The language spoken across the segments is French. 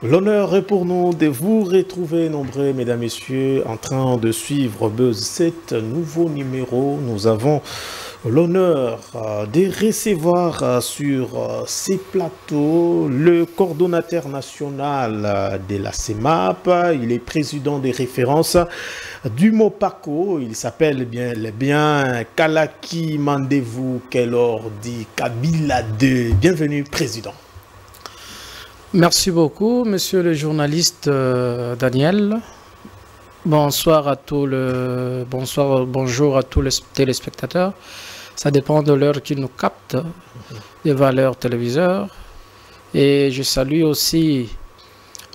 L'honneur est pour nous de vous retrouver nombreux, mesdames, messieurs, en train de suivre Buzz 7, nouveau numéro. Nous avons l'honneur de recevoir sur ces plateaux le coordonnateur national de la CEMAP. Il est président des références du Mopako. Il s'appelle bien Kalaki Mandevou Kelordi Kabila II. Bienvenue, président. Merci beaucoup, monsieur le journaliste Daniel. Bonsoir à bonjour à tous les téléspectateurs. Ça dépend de l'heure qu'ils nous captent, des valeurs téléviseurs. Et je salue aussi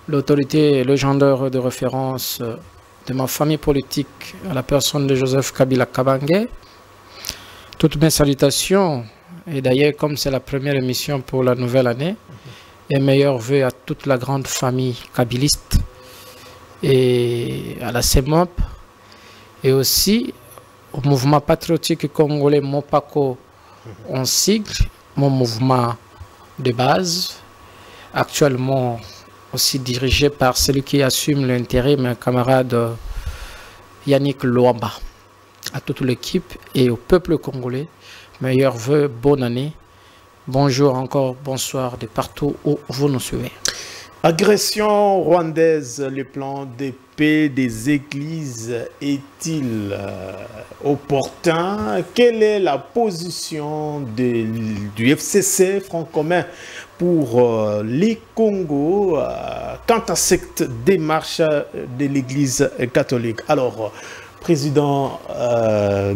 l'autorité légendaire de référence de ma famille politique à la personne de Joseph Kabila Kabange. Toutes mes salutations, et d'ailleurs comme c'est la première émission pour la nouvelle année, et meilleurs vœux à toute la grande famille kabiliste et à la CEMAP et aussi au mouvement patriotique congolais Mopako en sigle, mon mouvement de base, actuellement aussi dirigé par celui qui assume l'intérim, mon camarade Yannick Loamba. À toute l'équipe et au peuple congolais, meilleurs vœux, bonne année. Bonjour encore, bonsoir de partout où vous nous suivez. Agression rwandaise, le plan de paix des églises est-il opportun? Quelle est la position du FCC, Front commun pour les Congos, quant à cette démarche de l'église catholique? Alors, Président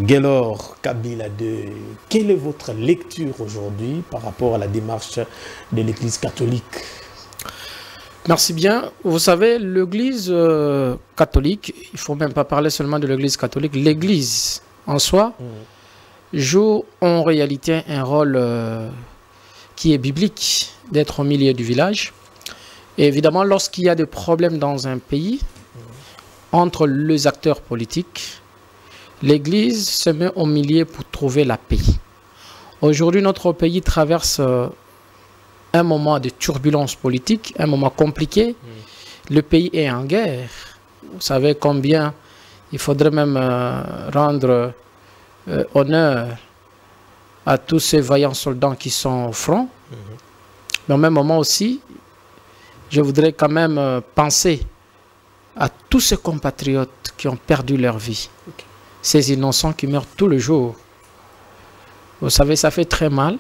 Gelor Kabila II, quelle est votre lecture aujourd'hui par rapport à la démarche de l'Église catholique? Merci bien. Vous savez, l'Église catholique, il ne faut même pas parler seulement de l'Église catholique, l'Église en soi joue en réalité un rôle qui est biblique, d'être au milieu du village. Et évidemment, lorsqu'il y a des problèmes dans un pays, entre les acteurs politiques, l'Église se met au milieu pour trouver la paix. Aujourd'hui, notre pays traverse un moment de turbulence politique, un moment compliqué. Le pays est en guerre. Vous savez combien il faudrait même rendre honneur à tous ces vaillants soldats qui sont au front. Mais au même moment aussi, je voudrais quand même penser à tous ces compatriotes qui ont perdu leur vie, ces innocents qui meurent tous les jours. Vous savez, ça fait très mal.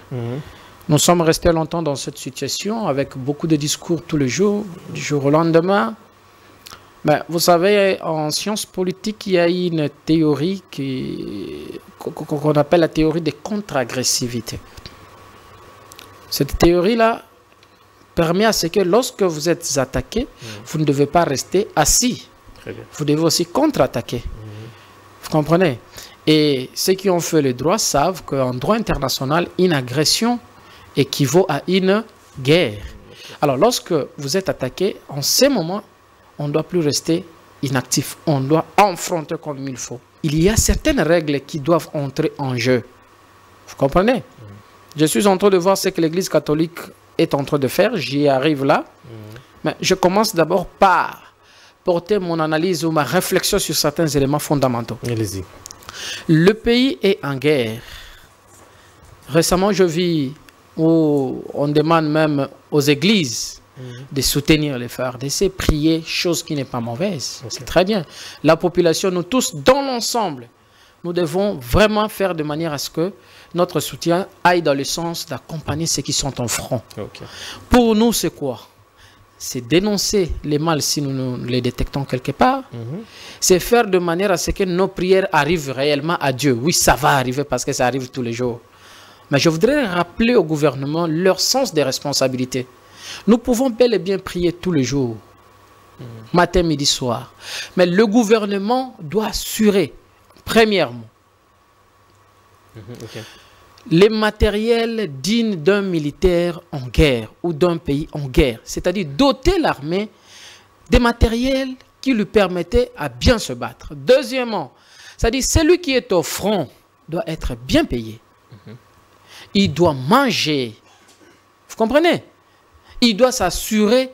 Nous sommes restés longtemps dans cette situation avec beaucoup de discours tous les jours, du jour au lendemain. Mais vous savez, en sciences politiques, il y a une théorie qu'on appelle la théorie des contre-agressivités. Cette théorie-là permet à ce que lorsque vous êtes attaqué, vous ne devez pas rester assis. Vous devez aussi contre-attaquer. Vous comprenez? Et ceux qui ont fait le droit savent qu'en droit international, une agression équivaut à une guerre. Alors lorsque vous êtes attaqué, en ces moments, on ne doit plus rester inactif. On doit affronter comme il faut. Il y a certaines règles qui doivent entrer en jeu. Vous comprenez? Je suis en train de voir ce que l'Église catholique est en train de faire, j'y arrive là. Mais je commence d'abord par porter mon analyse ou ma réflexion sur certains éléments fondamentaux. Allez-y. Le pays est en guerre. Récemment, je vis où on demande même aux églises de soutenir les FARDC, prier, chose qui n'est pas mauvaise. C'est très bien. La population, nous tous, dans l'ensemble, nous devons vraiment faire de manière à ce que notre soutien aille dans le sens d'accompagner ceux qui sont en front. Pour nous, c'est quoi? C'est dénoncer les mal si nous les détectons quelque part. C'est faire de manière à ce que nos prières arrivent réellement à Dieu. Oui, ça va arriver parce que ça arrive tous les jours. Mais je voudrais rappeler au gouvernement leur sens des responsabilités. Nous pouvons bel et bien prier tous les jours, matin, midi, soir. Mais le gouvernement doit assurer, premièrement, les matériels dignes d'un militaire en guerre ou d'un pays en guerre. C'est-à-dire doter l'armée des matériels qui lui permettaient à bien se battre. Deuxièmement, c'est-à-dire celui qui est au front doit être bien payé. Il doit manger. Vous comprenez? Il doit s'assurer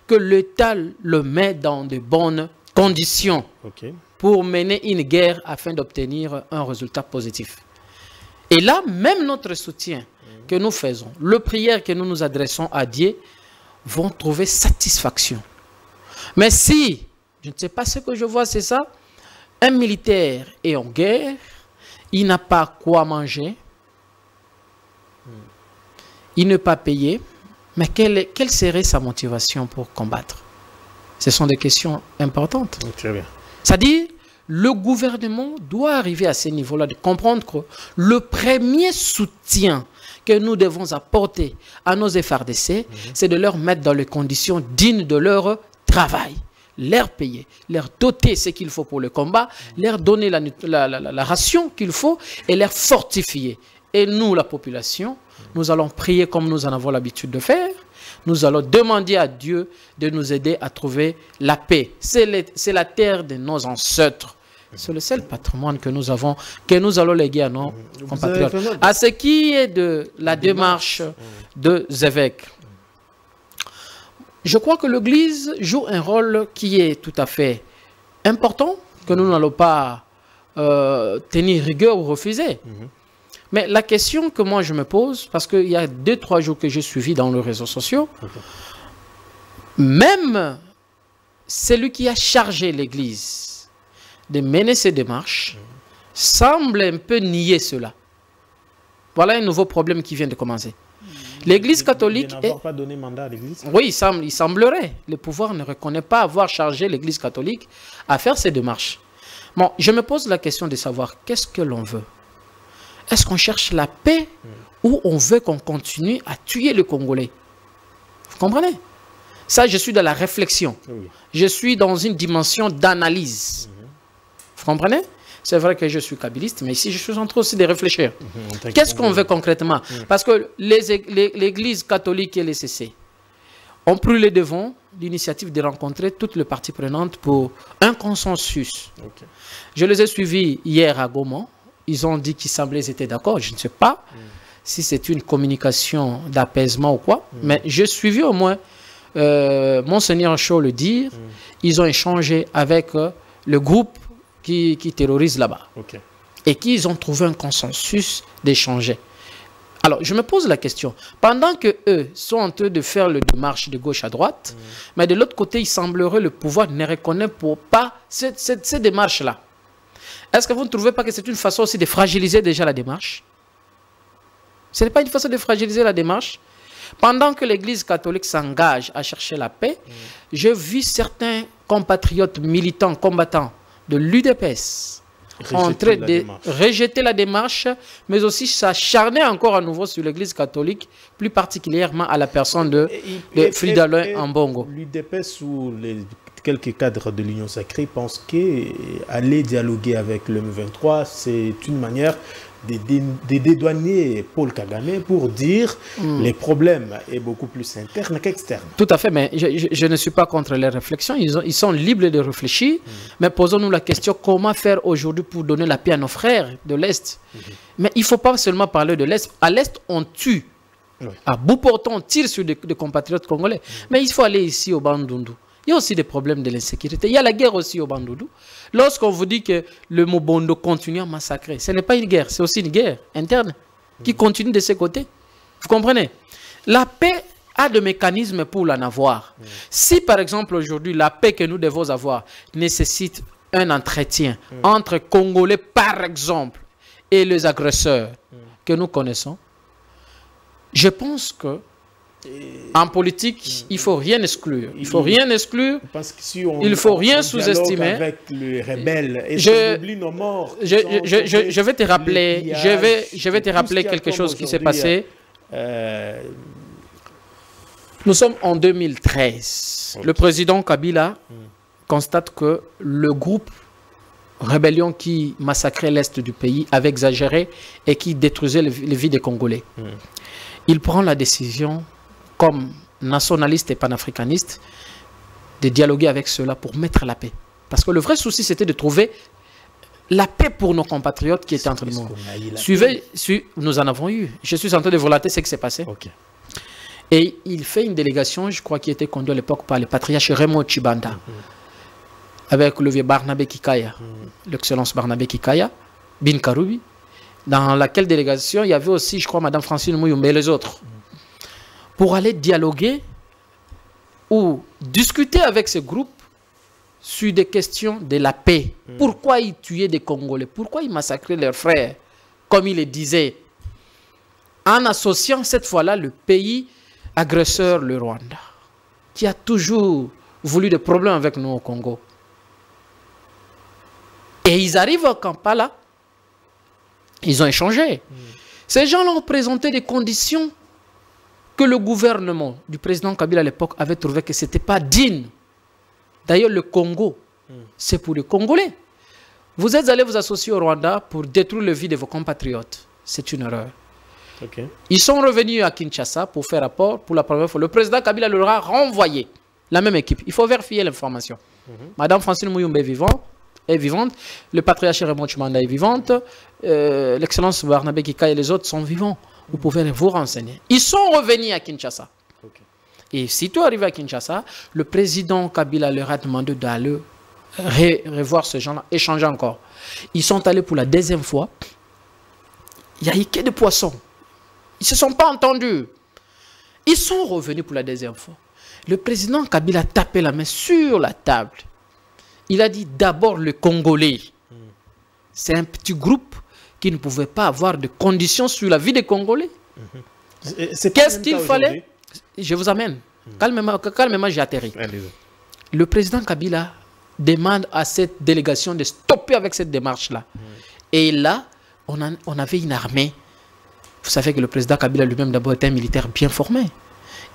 que l'État le met dans de bonnes conditions pour mener une guerre afin d'obtenir un résultat positif. Et là, même notre soutien que nous faisons, les prières que nous nous adressons à Dieu, vont trouver satisfaction. Mais si, je ne sais pas ce que je vois, c'est ça, un militaire est en guerre, il n'a pas quoi manger, il n'est pas payé, mais quelle serait sa motivation pour combattre? Ce sont des questions importantes. Très bien. C'est-à-dire, le gouvernement doit arriver à ce niveau-là, de comprendre que le premier soutien que nous devons apporter à nos FARDC, c'est de leur mettre dans les conditions dignes de leur travail. Leur payer, leur doter ce qu'il faut pour le combat, leur donner la ration qu'il faut et leur fortifier. Et nous, la population, nous allons prier comme nous en avons l'habitude de faire. Nous allons demander à Dieu de nous aider à trouver la paix. C'est la terre de nos ancêtres. C'est le seul patrimoine que nous avons, que nous allons léguer à nos compatriotes. À ce qui est de la démarche de évêques, je crois que l'Église joue un rôle qui est tout à fait important, que nous n'allons pas tenir rigueur ou refuser. Mais la question que moi je me pose, parce qu'il y a 2-3 jours que j'ai suivi dans les réseaux sociaux, même celui qui a chargé l'Église de mener ces démarches semble un peu nier cela. Voilà un nouveau problème qui vient de commencer. L'Église catholique... pas donné mandat à l'Église? Oui, il semblerait. Le pouvoir ne reconnaît pas avoir chargé l'Église catholique à faire ces démarches. Bon, je me pose la question de savoir qu'est-ce que l'on veut. Est-ce qu'on cherche la paix ou on veut qu'on continue à tuer les Congolais? Vous comprenez? Ça, je suis dans la réflexion. Oui. Je suis dans une dimension d'analyse. Vous comprenez? C'est vrai que je suis kabyliste, mais ici, je suis en train aussi de réfléchir. Qu'est-ce qu'on veut concrètement? Parce que l'Église catholique et les CC ont pris le devant l'initiative de rencontrer toutes les parties prenantes pour un consensus. Je les ai suivis hier à Goma. Ils ont dit qu'ils semblaient être d'accord. Je ne sais pas si c'est une communication d'apaisement ou quoi, mais j'ai suivi au moins Monseigneur Chaud le dire. Ils ont échangé avec le groupe qui terrorise là-bas. Et qu'ils ont trouvé un consensus d'échanger. Alors, je me pose la question. Pendant que eux sont en train de faire le démarche de gauche à droite, mais de l'autre côté, il semblerait le pouvoir ne reconnaît pas ces démarches-là. Est-ce que vous ne trouvez pas que c'est une façon aussi de fragiliser déjà la démarche? Ce n'est pas une façon de fragiliser la démarche? Pendant que l'Église catholique s'engage à chercher la paix, je vis certains compatriotes militants, combattants de l'UDPS en train de rejeter la démarche, mais aussi s'acharner encore à nouveau sur l'Église catholique, plus particulièrement à la personne de Fridolin Ambongo. L'UDPS ou quelques cadres de l'Union sacrée pensent qu'aller dialoguer avec le M23, c'est une manière de dédouaner Paul Kagame pour dire les problèmes est beaucoup plus interne qu'externe. Tout à fait, mais je ne suis pas contre les réflexions. Ils sont libres de réfléchir, mais posons-nous la question, comment faire aujourd'hui pour donner la paix à nos frères de l'Est? Mais il ne faut pas seulement parler de l'Est. À l'Est, on tue. À bout portant, on tire sur des compatriotes congolais. Mais il faut aller ici au Bandundu. Il y a aussi des problèmes de l'insécurité. Il y a la guerre aussi au Bandundu. Lorsqu'on vous dit que le Mobondo continue à massacrer, ce n'est pas une guerre, c'est aussi une guerre interne qui continue de ses côtés. Vous comprenez? La paix a des mécanismes pour l'en avoir. Si par exemple aujourd'hui, la paix que nous devons avoir nécessite un entretien entre Congolais par exemple et les agresseurs que nous connaissons, je pense que en politique, il ne faut rien exclure. Il ne faut rien exclure. Parce que si il ne faut rien sous-estimer. Avec les rebelles, et on oublie nos morts. Je vais te rappeler, je vais te rappeler quelque chose qui s'est passé. Nous sommes en 2013. Le président Kabila constate que le groupe rébellion qui massacrait l'Est du pays avait exagéré et qui détruisait les vies des Congolais. Il prend la décision, comme nationaliste et panafricaniste, de dialoguer avec ceux-là pour mettre la paix. Parce que le vrai souci, c'était de trouver la paix pour nos compatriotes qui étaient entre nous. Nous en avons eu. Je suis en train de relater ce qui s'est passé. Et il fait une délégation, je crois, qui était conduite à l'époque par le patriarche Raymond Chibanda, avec le vieux Barnabé Kikaya, l'excellence Barnabé Kikaya, Bin Karoubi, dans laquelle délégation il y avait aussi, je crois, Madame Francine Mouyumbe et les autres, pour aller dialoguer ou discuter avec ce groupe sur des questions de la paix. Pourquoi ils tuaient des Congolais? Pourquoi ils massacraient leurs frères? Comme il le disait, en associant cette fois-là le pays agresseur, le Rwanda, qui a toujours voulu des problèmes avec nous au Congo. Et ils arrivent à Kampala, ils ont échangé. Ces gens-là ont présenté des conditions que le gouvernement du président Kabila à l'époque avait trouvé que ce n'était pas digne. D'ailleurs, le Congo, c'est pour les Congolais. Vous êtes allés vous associer au Rwanda pour détruire la vie de vos compatriotes. C'est une erreur. Okay. Ils sont revenus à Kinshasa pour faire rapport pour la première fois. Le président Kabila leur a renvoyé la même équipe. Il faut vérifier l'information. Madame Francine Mouyumbe est vivante. Le patriarche Raymond Chimanda est vivante. L'excellence Barnabé Kika et les autres sont vivants. Vous pouvez vous renseigner. Ils sont revenus à Kinshasa. Okay. Et sitôt arrivé à Kinshasa, le président Kabila leur a demandé d'aller revoir ce gens-là, échanger encore. Ils sont allés pour la deuxième fois. Il n'y a eu que des poissons. Ils ne se sont pas entendus. Ils sont revenus pour la deuxième fois. Le président Kabila a tapé la main sur la table. Il a dit d'abord le Congolais. C'est un petit groupe qui ne pouvait pas avoir de conditions sur la vie des Congolais. Qu'est-ce qu'il fallait? Je vous amène. Calmement, j'ai atterri. Le président Kabila demande à cette délégation de stopper avec cette démarche-là. Et là, on avait une armée. Vous savez que le président Kabila lui-même d'abord était un militaire bien formé.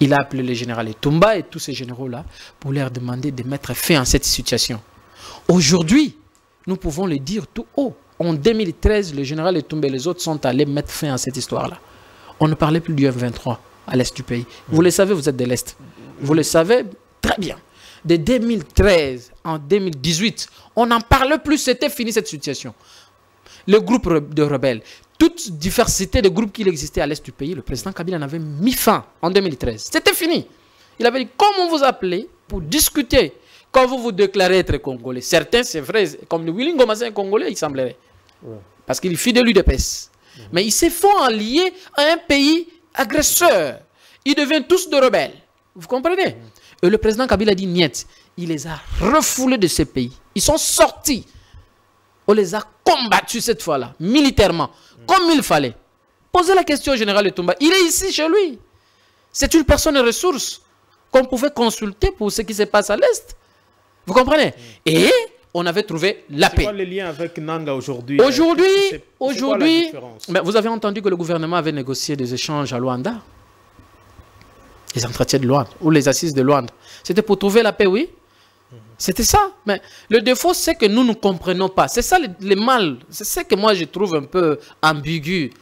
Il a appelé le général Etumba et tous ces généraux-là pour leur demander de mettre fin à cette situation. Aujourd'hui, nous pouvons le dire tout haut. En 2013, le général Etumba et les autres sont allés mettre fin à cette histoire-là. On ne parlait plus du M23 à l'est du pays. Vous le savez, vous êtes de l'est. Vous le savez très bien. De 2013 en 2018, on n'en parlait plus, c'était fini cette situation. Le groupe de rebelles, toute diversité de groupes qui existait à l'est du pays, le président Kabila en avait mis fin en 2013. C'était fini. Il avait dit, comment vous appelez pour discuter quand vous vous déclarez être Congolais? Certains, c'est vrai, comme le Willy Ngoma, c'est un Congolais, il semblerait. Ouais. Parce qu'il est fidèle de l'UDPS. Mais ils se font allier à un pays agresseur. Ils deviennent tous de rebelles. Vous comprenez? Et le président Kabila a dit, niet. Il les a refoulés de ces pays. Ils sont sortis. On les a combattus cette fois-là, militairement, comme il fallait. Posez la question au général Etumba. Il est ici chez lui. C'est une personne ressource qu'on pouvait consulter pour ce qui se passe à l'Est. Vous comprenez? Et on avait trouvé la paix. C'est quoi le lien avec Nanga aujourd'hui? Aujourd'hui, vous avez entendu que le gouvernement avait négocié des échanges à Luanda. Les entretiens de Luanda, ou les assises de Luanda. C'était pour trouver la paix, oui. C'était ça. Mais le défaut, c'est que nous ne comprenons pas. C'est ça le mal. C'est ça que moi, je trouve un peu ambigu.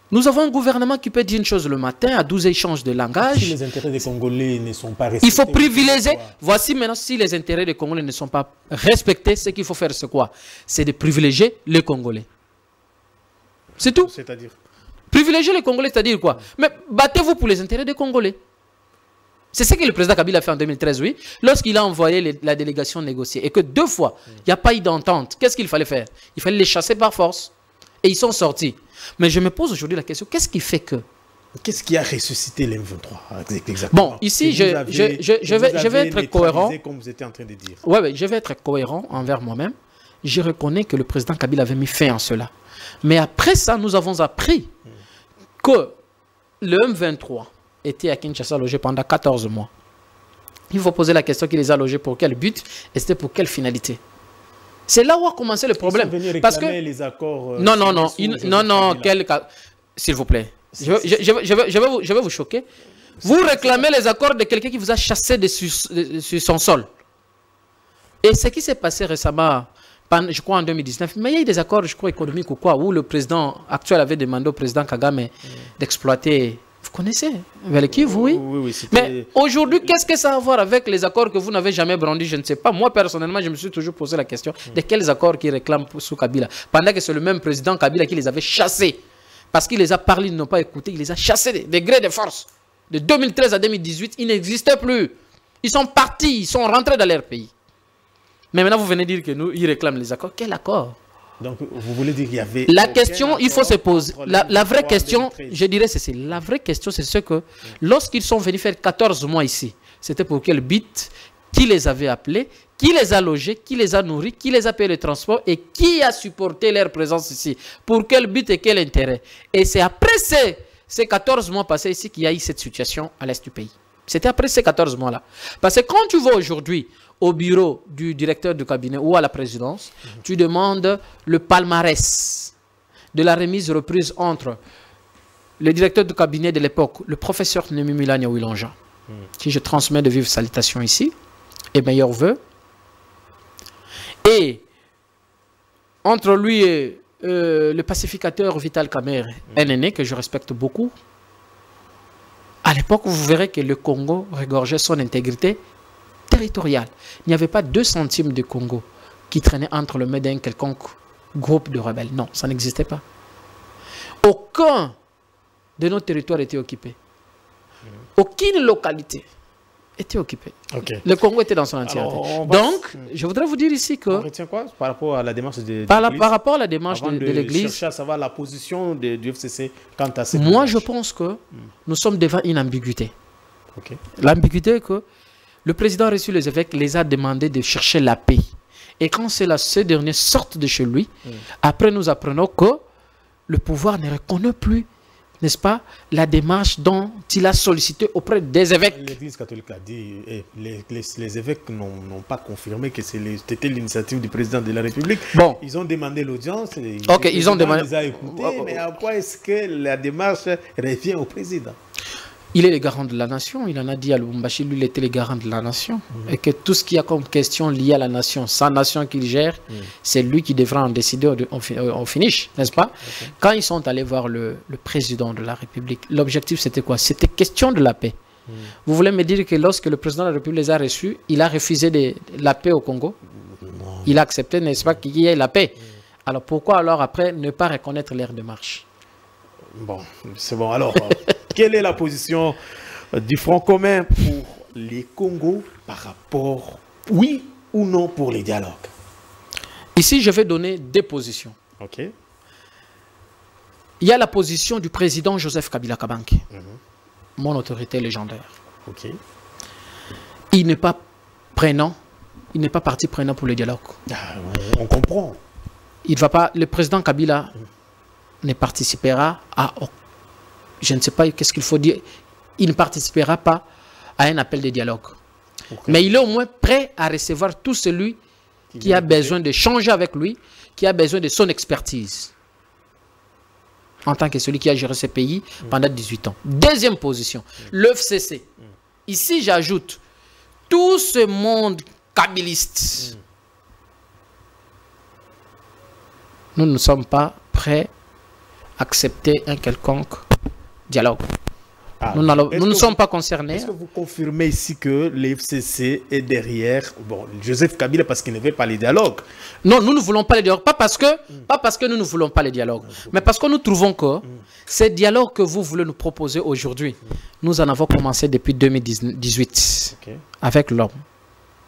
Nous avons un gouvernement qui peut dire une chose le matin, à 12 échanges de langage. Si les intérêts des Congolais ne sont pas respectés... Il faut privilégier. Voici maintenant, si les intérêts des Congolais ne sont pas respectés, ce qu'il faut faire, c'est quoi? C'est de privilégier les Congolais. C'est tout. C'est-à-dire? Privilégier les Congolais, c'est-à-dire quoi? Mais battez-vous pour les intérêts des Congolais. C'est ce que le président Kabila a fait en 2013, oui, lorsqu'il a envoyé la délégation négocier. Et que 2 fois, il n'y a pas eu d'entente. Qu'est-ce qu'il fallait faire? Il fallait les chasser par force. Et ils sont sortis. Mais je me pose aujourd'hui la question, qu'est-ce qui fait que... Qu'est-ce qui a ressuscité l'M23 exactement? Bon, ici, je vais être cohérent. Comme vous étiez en train de dire. Oui, je vais être cohérent envers moi-même. Je reconnais que le président Kabila avait mis fin à cela. Mais après ça, nous avons appris que le M23 était à Kinshasa logé pendant 14 mois. Il faut poser la question qui les a logés pour quel but et c'était pour quelle finalité. C'est là où a commencé le problème. Ils sont venus parce que les accords... non, s'il vous plaît. Je vais vous choquer. Vous réclamez les accords de quelqu'un qui vous a chassé sur son sol. Et ce qui s'est passé récemment, je crois en 2019, mais il y a eu des accords, je crois, économiques ou quoi, où le président actuel avait demandé au président Kagame d'exploiter... Vous connaissez Velekivu, oui. Mais aujourd'hui, qu'est-ce que ça a à voir avec les accords que vous n'avez jamais brandis? Je ne sais pas. Moi, personnellement, je me suis toujours posé la question de quels accords qui réclament sous Kabila. Pendant que c'est le même président Kabila qui les avait chassés. Parce qu'il les a parlé, ils n'ont pas écouté, il les a chassés des grés de force. de 2013 à 2018, ils n'existaient plus. Ils sont partis, ils sont rentrés dans leur pays. Mais maintenant, vous venez dire que nous, ils réclament les accords. Quel accord? Donc, vous voulez dire qu'il y avait... La question, il faut se poser. La vraie question, je dirais, c'est la vraie question, c'est ce que, lorsqu'ils sont venus faire 14 mois ici, c'était pour quel but? Qui les avait appelés? Qui les a logés? Qui les a nourris? Qui les a payé le transport? Et qui a supporté leur présence ici? Pour quel but et quel intérêt? Et c'est après ces 14 mois passés ici qu'il y a eu cette situation à l'est du pays. C'était après ces 14 mois-là. Parce que quand tu vas aujourd'hui au bureau du directeur du cabinet ou à la présidence, tu demandes le palmarès de la remise-reprise entre le directeur du cabinet de l'époque, le professeur Némi Milania Wilanja, qui je transmets de vives salutations ici, et meilleurs vœux, et entre lui et le pacificateur Vital Kamerhe, un aîné que je respecte beaucoup. À l'époque, vous verrez que le Congo regorgeait son intégrité territoriale. Il n'y avait pas 2 centimes de Congo qui traînaient entre le mains d'un quelconque groupe de rebelles. Non, ça n'existait pas. Aucun de nos territoires était occupé. Aucune localité était occupée. Okay. Le Congo était dans son entièreté. Donc, je voudrais vous dire ici que... On retient quoi par rapport à la démarche de par rapport à la démarche de l'Église... chercher à savoir la position du FCC quant à cette Moi, démarche. je pense que nous sommes devant une ambiguïté. Okay. L'ambiguïté est que le président a reçu les évêques, les a demandé de chercher la paix. Et quand ces derniers sortent de chez lui, après nous apprenons que le pouvoir ne reconnaît plus, n'est-ce pas, la démarche dont il a sollicité auprès des évêques. L'Église catholique a dit, les évêques n'ont pas confirmé que c'était l'initiative du président de la République. Bon. Ils ont demandé l'audience. Ok, ils ont demandé. Les a écoutés, mais à quoi est-ce que la démarche revient au président? Il est le garant de la nation. Il en a dit à Lubumbashi, lui, il était le garant de la nation. Et que tout ce qu'il y a comme question liée à la nation, sa nation qu'il gère, c'est lui qui devra en décider au finish, n'est-ce pas? Quand ils sont allés voir le président de la République, l'objectif c'était quoi? C'était question de la paix. Vous voulez me dire que lorsque le président de la République les a reçus, il a refusé la paix au Congo? Il a accepté, n'est-ce pas, qu'il y ait la paix? Alors pourquoi alors après ne pas reconnaître leur démarche? Bon, c'est bon. Alors, quelle est la position du Front commun pour les Congos par rapport, oui ou non, pour les dialogues? Ici, je vais donner 2 positions. Ok. Il y a la position du président Joseph Kabila Kabange, mon autorité légendaire. Ok. Il n'est pas prenant, il n'est pas parti prenant pour le dialogue. Ah, on comprend. Il va pas, le président Kabila ne participera à, je ne sais pas qu'est-ce qu'il faut dire, il ne participera pas à un appel de dialogue. Okay. Mais il est au moins prêt à recevoir tout celui qui a besoin de changer avec lui, qui a besoin de son expertise, en tant que celui qui a géré ce pays pendant 18 ans. Deuxième position, l'FCC. Ici, j'ajoute tout ce monde kabiliste. Nous ne sommes pas prêts à accepter un quelconque dialogue. Ah, nous ne sommes pas concernés. Est-ce que vous confirmez ici que l'FCC est derrière Joseph Kabila parce qu'il ne veut pas les dialogues? Non, nous ne voulons pas les dialogues. Pas parce que nous ne voulons pas les dialogues, mais parce que nous trouvons que ces dialogues que vous voulez nous proposer aujourd'hui, nous en avons commencé depuis 2018 avec l'homme,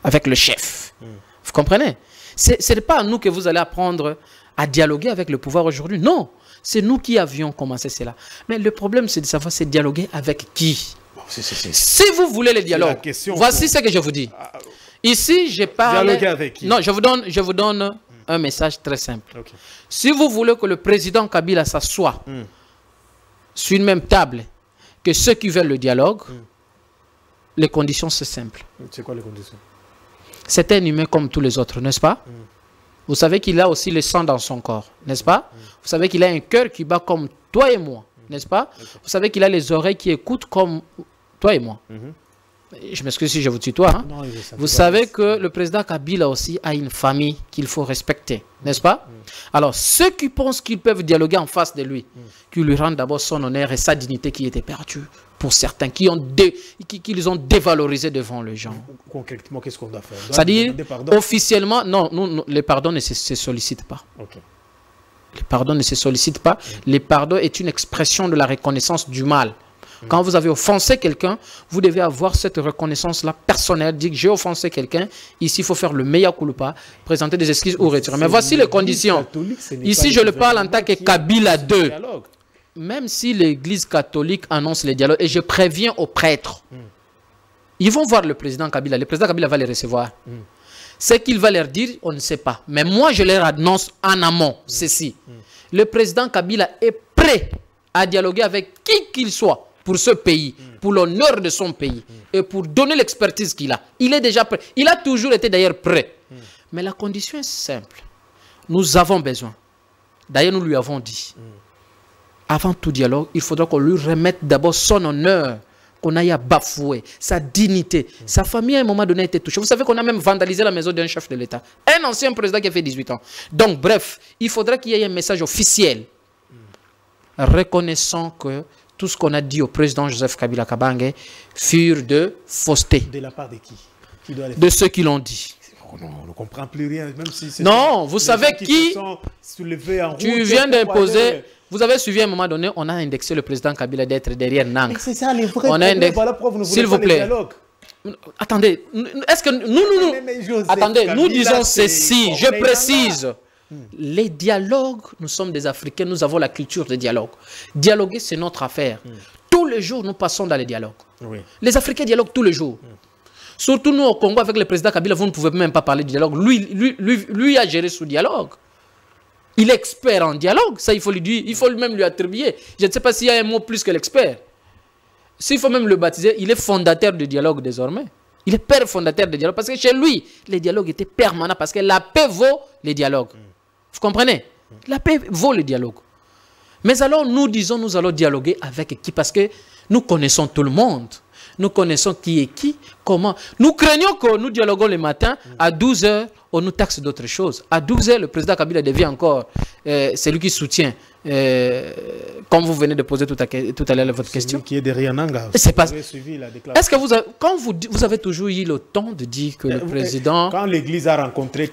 avec le chef. Vous comprenez? Ce n'est pas à nous que vous allez apprendre à dialoguer avec le pouvoir aujourd'hui. Non. C'est nous qui avions commencé cela. Mais le problème, c'est de savoir c'est dialoguer avec qui. Si vous voulez les dialogues, voici ce que je vous dis. Ici, je parle... Dialoguer avec qui? Non, je vous donne un message très simple. Okay. Si vous voulez que le président Kabila s'assoie sur une même table que ceux qui veulent le dialogue, les conditions, c'est simple. C'est quoi les conditions? C'est un humain comme tous les autres, n'est-ce pas? Vous savez qu'il a aussi le sang dans son corps, n'est-ce pas? Vous savez qu'il a un cœur qui bat comme toi et moi, n'est-ce pas? Vous savez qu'il a les oreilles qui écoutent comme toi et moi. Je m'excuse si je vous tutoie. Hein? Non, vous savez que le président Kabila aussi a une famille qu'il faut respecter, n'est-ce pas? Alors, ceux qui pensent qu'ils peuvent dialoguer en face de lui, qui lui rendent d'abord son honneur et sa dignité qui était perdue, pour certains, qui les ont dévalorisés devant les gens. Concrètement, qu'est-ce qu'on doit faire? C'est-à-dire, officiellement, non, les pardons ne se sollicitent pas. Okay. Les pardons ne se sollicitent pas. Les pardons est une expression de la reconnaissance du mal. Quand vous avez offensé quelqu'un, vous devez avoir cette reconnaissance-là personnelle, dire que j'ai offensé quelqu'un, ici il faut faire le mea culpa, présenter des excuses ou retirer. Mais voici les conditions. Ici je le parle en tant que Kabila 2. Même si l'église catholique annonce les dialogues, et je préviens aux prêtres, ils vont voir le président Kabila. Le président Kabila va les recevoir. Ce qu'il va leur dire, on ne sait pas. Mais moi, je leur annonce en amont ceci. Le président Kabila est prêt à dialoguer avec qui qu'il soit pour ce pays, pour l'honneur de son pays et pour donner l'expertise qu'il a. Il est déjà prêt. Il a toujours été d'ailleurs prêt. Mais la condition est simple. Nous avons besoin. D'ailleurs, nous lui avons dit. Avant tout dialogue, il faudra qu'on lui remette d'abord son honneur, qu'on aille à bafouer, sa dignité. Sa famille, à un moment donné, a été touchée. Vous savez qu'on a même vandalisé la maison d'un chef de l'État. Un ancien président qui a fait 18 ans. Donc, bref, il faudra qu'il y ait un message officiel reconnaissant que tout ce qu'on a dit au président Joseph Kabila Kabange furent de fausseté. De la part de qui doit de ceux qui l'ont dit. Non, on ne comprend plus rien. Même si non, vous savez qui... Tu viens d'imposer... Vous avez suivi à un moment donné, on a indexé le président Kabila d'être derrière Nang. C'est ça les vrais problèmes. S'il vous plaît. Attendez, est-ce que nous attendez, nous disons ceci, je précise. Les dialogues, nous sommes des Africains, nous avons la culture de dialogue. Dialoguer, c'est notre affaire. Tous les jours, nous passons dans les dialogues. Les Africains dialoguent tous les jours. Surtout nous au Congo, avec le président Kabila, vous ne pouvez même pas parler de dialogue. Lui a géré ce dialogue. Il est expert en dialogue, ça il faut lui dire, il faut même lui attribuer. Je ne sais pas s'il y a un mot plus que l'expert. S'il faut même le baptiser, il est fondateur du dialogue désormais. Il est père fondateur du dialogue parce que chez lui, les dialogues étaient permanents parce que la paix vaut les dialogues. Vous comprenez? La paix vaut le dialogue. Mais alors nous disons, nous allons dialoguer avec qui? Parce que nous connaissons tout le monde. Nous connaissons qui est qui, comment. Nous craignons que nous dialoguons le matin, à 12 h, on nous taxe d'autres choses. À 12 h, le président Kabila devient encore celui qui soutient, comme vous venez de poser tout à l'heure votre question. Qui est derrière Nanga. Est-ce que vous avez toujours eu le temps de dire que le président... Quand l'Église a rencontré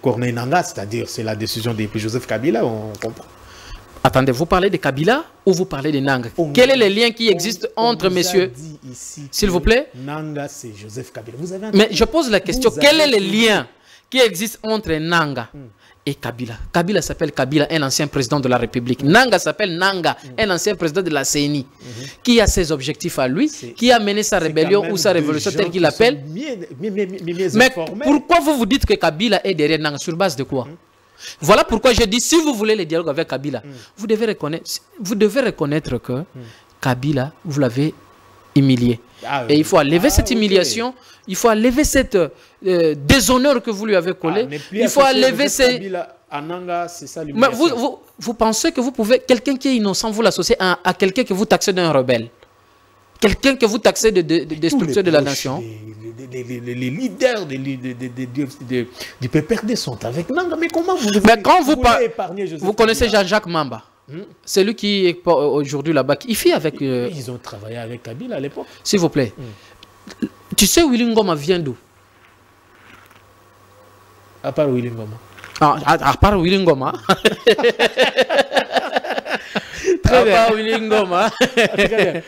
Corneille Nanga, c'est-à-dire c'est la décision de Joseph Kabila, on comprend. Attendez, vous parlez de Kabila ou vous parlez de Nanga? Quel est le lien qui existe entre messieurs? S'il vous plaît. Nanga, c'est Joseph Kabila. Mais je pose la question, quel est le lien qui existe entre Nanga et Kabila? Kabila s'appelle Kabila, un ancien président de la République. Nanga s'appelle Nanga, un ancien président de la CENI, qui a ses objectifs à lui, qui a mené sa rébellion ou sa révolution, telle qu'il l'appelle. Mais pourquoi vous dites que Kabila est derrière Nanga? Sur base de quoi? Voilà pourquoi je dis, si vous voulez les dialogues avec Kabila, vous devez reconnaître que Kabila, vous l'avez humilié. Et il faut enlever cette humiliation, il faut enlever cette déshonneur que vous lui avez collé. Il faut enlever ces... Mais vous pensez que vous pouvez, quelqu'un qui est innocent, vous l'associez à quelqu'un que vous taxez d'un rebelle? Quelqu'un que vous taxez de destructeur de la nation? Les leaders du PPRD sont avec Nanga. Mais comment vous épargner Joseph? Vous connaissez Jean-Jacques Mamba? C'est lui qui est aujourd'hui là-bas. Il fait avec... Ils ont travaillé avec Kabila à l'époque. S'il vous plaît. Tu sais Willy Ngoma vient d'où? À part Willy Ngoma. À part Willy Ngoma.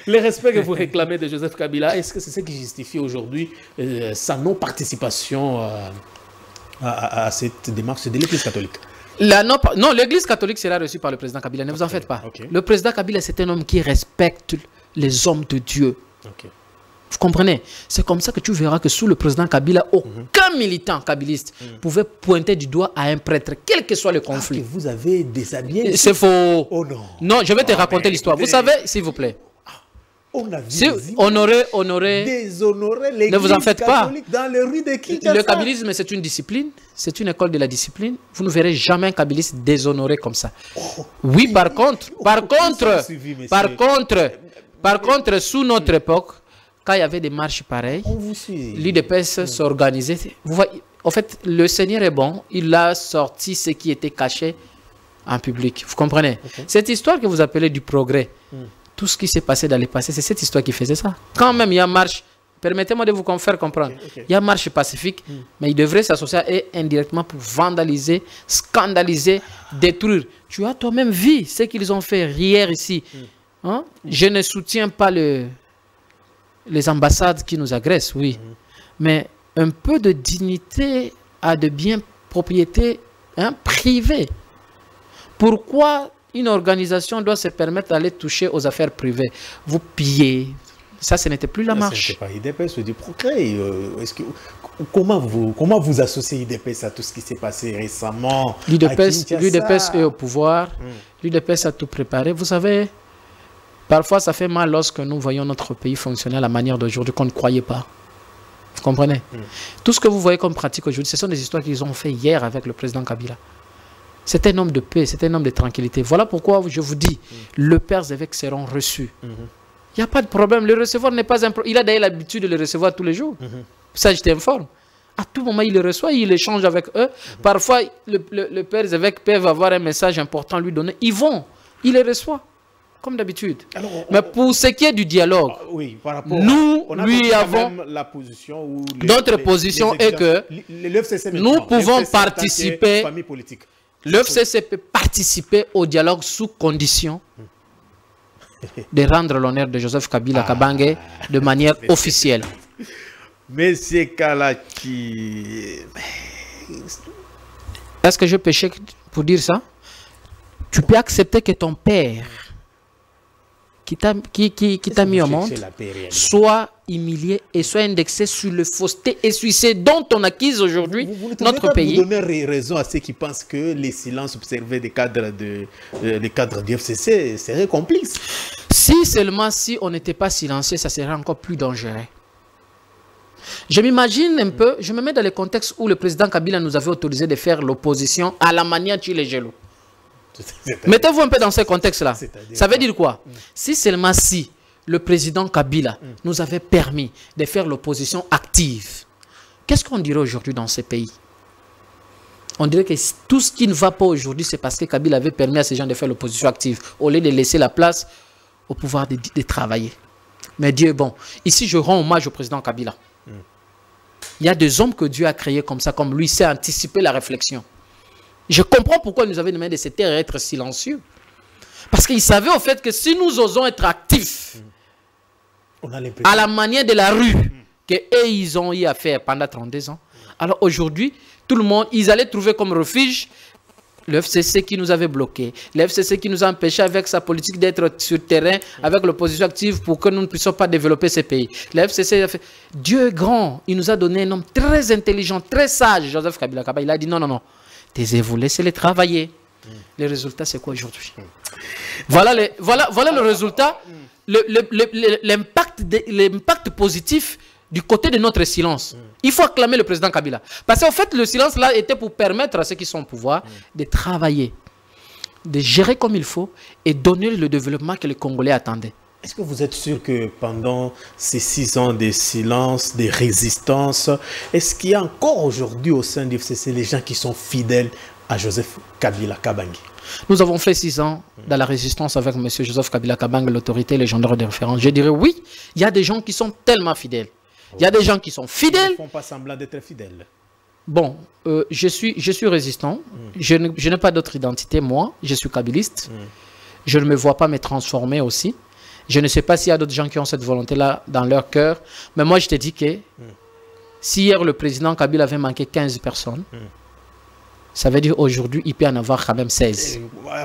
Le respect que vous réclamez de Joseph Kabila, est-ce que c'est ce qui justifie aujourd'hui sa non-participation à cette démarche de l'Église catholique? Non, l'Église catholique sera reçue par le président Kabila, ne vous en faites pas. Le président Kabila, c'est un homme qui respecte les hommes de Dieu. Vous comprenez? C'est comme ça que tu verras que sous le président Kabila, aucun militant kabiliste pouvait pointer du doigt à un prêtre, quel que soit le conflit. Vous avez déshabillé. C'est faux. Oh non. Non, je vais te raconter l'histoire. Vous savez, s'il vous plaît. On a vu déshonorer l'Église ne vous en faites pas. Dans les rues de Kinshasa. Le kabylisme, c'est une discipline. C'est une école de la discipline. Vous ne verrez jamais un kabbyliste déshonoré comme ça. Oui, par contre, sous notre époque, quand il y avait des marches pareilles, l'UDPS s'organisait. En fait, le Seigneur est bon. Il a sorti ce qui était caché en public. Vous comprenez? Cette histoire que vous appelez du progrès, tout ce qui s'est passé dans le passé, c'est cette histoire qui faisait ça. Quand même il y a marche, permettez-moi de vous faire comprendre, il y a marche pacifique, mais il devrait s'associer indirectement pour vandaliser, scandaliser, détruire. Tu as toi-même vu ce qu'ils ont fait hier ici. Hein? Je ne soutiens pas les ambassades qui nous agressent, oui. Mais un peu de dignité à de biens propriétés privées. Pourquoi une organisation doit se permettre d'aller toucher aux affaires privées? Vous pillez. Ça, ce n'était plus la marche. Ce n'était pas IDPS, c'est du progrès. Comment vous associez IDPS à tout ce qui s'est passé récemment? L'UDPS est au pouvoir. L'UDPS a tout préparé. Vous savez, parfois, ça fait mal lorsque nous voyons notre pays fonctionner à la manière d'aujourd'hui qu'on ne croyait pas. Vous comprenez? Tout ce que vous voyez comme pratique aujourd'hui, ce sont des histoires qu'ils ont fait hier avec le président Kabila. C'est un homme de paix, c'est un homme de tranquillité. Voilà pourquoi je vous dis, le père évêques seront reçus. Il n'y a pas de problème. Le recevoir n'est pas un problème. Il a d'ailleurs l'habitude de le recevoir tous les jours. Ça, je t'informe. À tout moment, il le reçoit, il échange avec eux. Parfois, le père évêques peuvent avoir un message important à lui donner. Ils vont, il les reçoit. Comme d'habitude. Mais pour ce qui est du dialogue, oui, par rapport nous lui avons la position où notre position est que nous pouvons participer. L'UFCC peut participer au dialogue sous condition de rendre l'honneur de Joseph Kabila Kabange de manière officielle. Monsieur Kalaki, est-ce que je péchais pour dire ça? Tu peux accepter que ton père qui t'a mis au monde soit humilié et soit indexé sur le fausseté et sur ce dont on acquise aujourd'hui notre pays. Vous donnez raison à ceux qui pensent que les silences observés des cadres du FCC seraient complices. Si seulement si on n'était pas silencieux, ça serait encore plus dangereux. Je m'imagine un peu, je me mets dans le contexte où le président Kabila nous avait autorisé de faire l'opposition à la manière Tchilé-Gelou. Mettez-vous un peu dans ce contexte-là. Ça veut dire quoi? Si seulement si le président Kabila nous avait permis de faire l'opposition active, qu'est-ce qu'on dirait aujourd'hui dans ce pays? On dirait que tout ce qui ne va pas aujourd'hui, c'est parce que Kabila avait permis à ces gens de faire l'opposition active, au lieu de laisser la place au pouvoir de travailler. Mais Dieu est bon. Ici, je rends hommage au président Kabila. Il y a des hommes que Dieu a créés comme ça, comme lui, sait anticiper la réflexion. Je comprends pourquoi il nous avait demandé de se taire et être silencieux. Parce qu'il savait au fait que si nous osons être actifs à la manière de la rue qu'eux, ils ont eu à faire pendant 32 ans, alors aujourd'hui, tout le monde, ils allaient trouver comme refuge le FCC qui nous avait bloqués, le FCC qui nous a empêchés avec sa politique d'être sur le terrain, avec l'opposition active pour que nous ne puissions pas développer ces pays. Le FCC a fait... Dieu est grand, il nous a donné un homme très intelligent, très sage, Joseph Kabila Kabange. Il a dit non, non, non. Taisez-vous, laissez-les travailler. Le résultat, c'est quoi aujourd'hui? Voilà le résultat, l'impact positif du côté de notre silence. Il faut acclamer le président Kabila. Parce qu'en fait, le silence là était pour permettre à ceux qui sont au pouvoir de travailler, de gérer comme il faut et donner le développement que les Congolais attendaient. Est-ce que vous êtes sûr que pendant ces 6 ans de silence, de résistance, est-ce qu'il y a encore aujourd'hui au sein du FCC les gens qui sont fidèles à Joseph Kabila Kabange? Nous avons fait 6 ans dans la résistance avec M. Joseph Kabila Kabange, l'autorité légendaire de référence. Je dirais oui, il y a des gens qui sont tellement fidèles. Il y a des gens qui sont fidèles. Ils ne font pas semblant d'être fidèles. Bon, je suis résistant. Je n'ai pas d'autre identité, moi. Je suis kabiliste. Je ne me vois pas me transformer aussi. Je ne sais pas s'il y a d'autres gens qui ont cette volonté-là dans leur cœur. Mais moi, je te dis que si hier le président Kabila avait manqué 15 personnes, ça veut dire aujourd'hui, il peut en avoir quand même 16.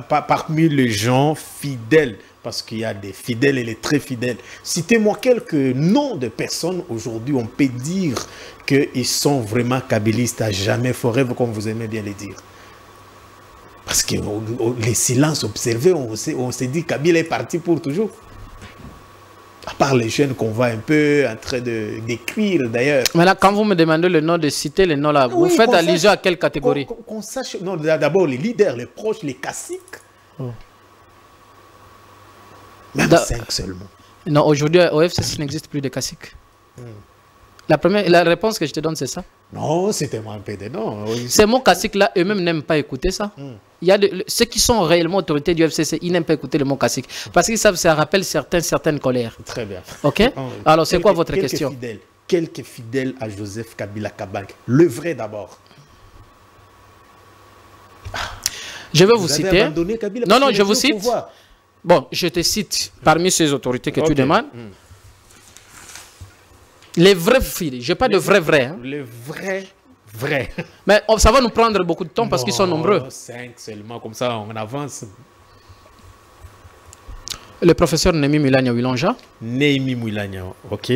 Parmi les gens fidèles, parce qu'il y a des fidèles et les très fidèles, citez-moi quelques noms de personnes aujourd'hui, on peut dire qu'ils sont vraiment kabilistes à jamais forever, comme vous aimez bien les dire. Parce que les silences observés, on s'est dit que Kabila est parti pour toujours. À part les jeunes qu'on voit un peu en train de d'écrire d'ailleurs. Mais là, quand vous me demandez le nom de citer, les noms là, oui, vous faites allusion à quelle catégorie? Qu'on sache, non, d'abord les leaders, les proches, les caciques. Même 5 seulement. Non, aujourd'hui, au FCC, il n'existe plus de caciques. La réponse que je te donne, c'est ça? Non, c'était moi un peu de non. Ces mots caciques-là, eux-mêmes n'aiment pas écouter ça. Il y a ceux qui sont réellement autorités du FCC, ils n'aiment pas écouter le mot cacique. Parce qu'ils savent que ça rappelle certaines colères. Très bien. OK? Alors, c'est quoi votre question? Quelques fidèles à Joseph Kabila Kabange. Le vrai d'abord. Je vais vous citer. Kabila, non, je vous cite. Bon, je te cite parmi ces autorités que tu demandes. Les vrais fidèles. Je n'ai pas de vrais. Hein. Les vrais. Mais ça va nous prendre beaucoup de temps parce qu'ils sont nombreux. 5 seulement, comme ça on avance. Le professeur Némi Mulanya Wilonja. Némi Mulanya, ok.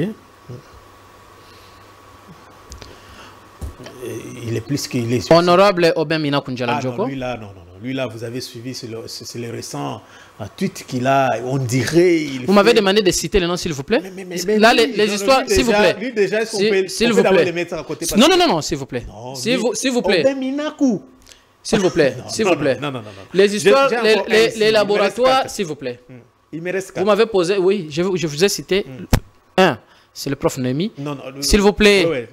Il est plus qu'il est... Honorable Obin Mina Kunjala Djoko. Lui là, non. Lui là, vous avez suivi, c'est le récent tweet qu'il a, on dirait... Vous m'avez demandé de citer les noms, s'il vous plaît. Là, les histoires, s'il vous plaît. Lui déjà, s'il vous plaît. Les mettre à côté. Non, s'il vous plaît. S'il vous plaît. Obin Minaku. S'il vous plaît, s'il vous plaît. Non. Les histoires, les laboratoires, s'il vous plaît. Il me reste 4. Vous m'avez posé, oui, je vous ai cité un. C'est le prof Némi. S'il vous plaît.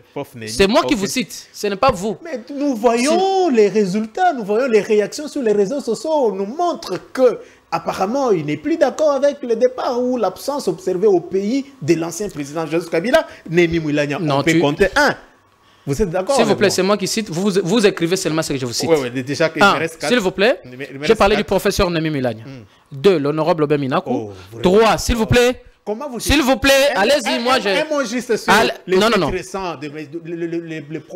C'est moi qui vous cite. Ce n'est pas vous. Mais nous voyons les résultats, nous voyons les réactions sur les réseaux sociaux. On nous montre que apparemment, il n'est plus d'accord avec le départ ou l'absence observée au pays de l'ancien président Joseph Kabila. Némi Mulanya, on peut compter un. Vous êtes d'accord? S'il vous plaît, c'est moi qui cite. Vous écrivez seulement ce que je vous cite. Oui, déjà qu'il me reste 4. S'il vous plaît, j'ai parlé du professeur Némi Mulanya. 2, l'honorable Obin Minaku. 3, s'il vous plaît. S'il vous plaît, allez-y, moi je... Un mot juste sur les tweets récents.